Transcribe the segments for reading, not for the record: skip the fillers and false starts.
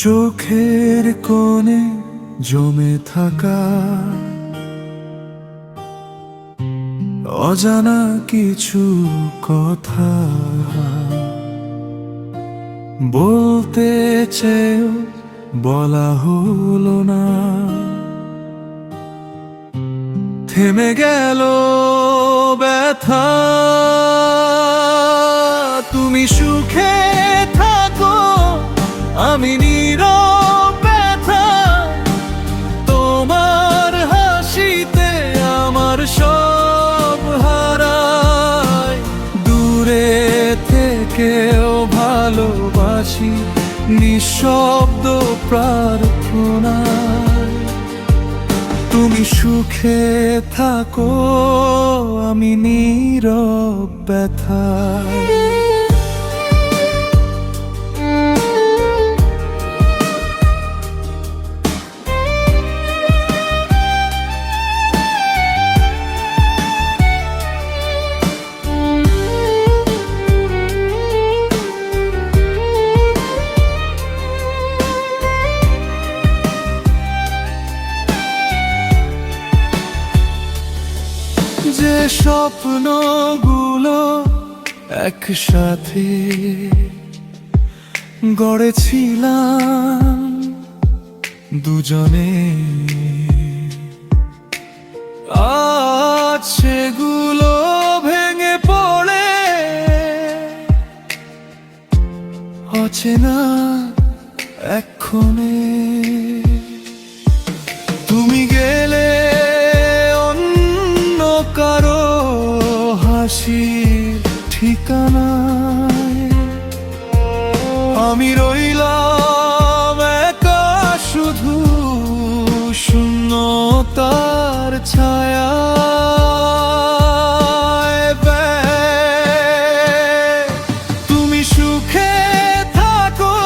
চোখের কোণে জমে থাকা অজানা কিছু কথা বলতে চেয়েও বলা হলো না। থেমে গেল ব্যথা। তুমি সুখে থাকো, আমি নীরব ব্যথা। তোমার হাসিতে আমার সব হারায়। দূরে থেকেও ভালোবাসি নিঃশব্দ প্রার্থনায়। তুমি সুখে থাকো, আমি নীরব ব্যথায়। যে স্বপ্নগুলো একসাথে গড়েছিলাম দুজনে, আজ সেগুলো ভেঙে পড়ে অচেনা এক্ষণে। তুমি গেলে কারো হাসির ঠিকানায়, আমি রইলাম একা শুধু শূন্যতার ছায়া। তুমি সুখে থাকো,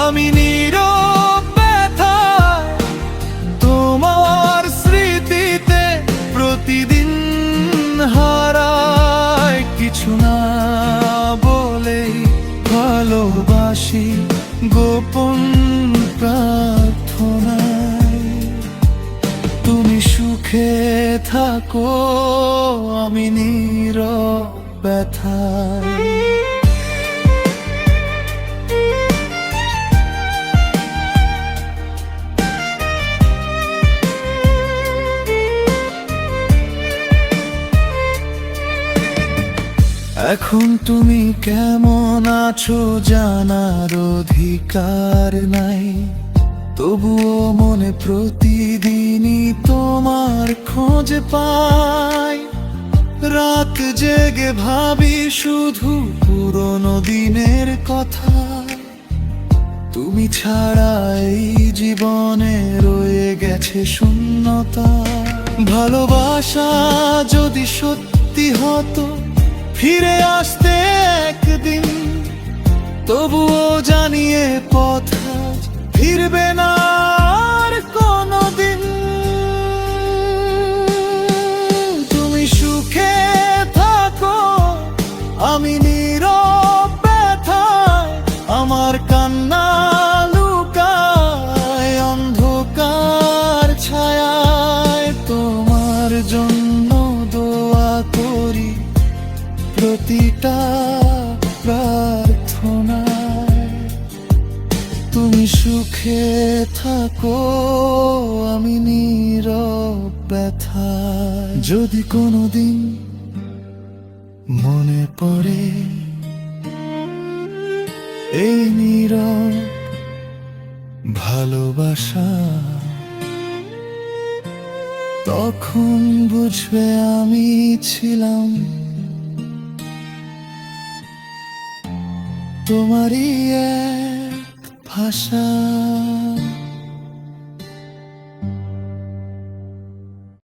আমি নীরব ব্যথায়। তোমার স্মৃতিতে প্রতিদিন হারায় কিছু না বলেই ভালোবাসি গোপন প্রার্থনায়। তুমি সুখে থাকো, আমি নীরব ব্যথায়। এখন তুমি কেমন আছো জানার অধিকার নাই, তবুও মনে প্রতিদিনই তোমার খোঁজ পাই। রাত জেগে ভাবি শুধু পুরনো দিনের কথা। তুমি ছাড়া এই জীবনে রয়ে গেছে শূন্যতা। ভালোবাসা যদি সত্যি হতো ফিরে আসতে একদিন, তবুও জানিয়ে পথ ফিরবে না আর কোনোদিন। তুমি সুখে থাকো, আমি নীরব ব্যথায়। আমার কান্না লুকায় অন্ধকার ছায়ায়। তোমার জন্য দোয়া করি প্রতিটা প্রার্থনায়। তুমি সুখে থাকো, আমি নীরব ব্যথায়। যদি কোনোদিন মনে পড়ে এই নীরব ভালোবাসা, তখন বুঝবে আমি ছিলাম তোমারই এক ভাষা।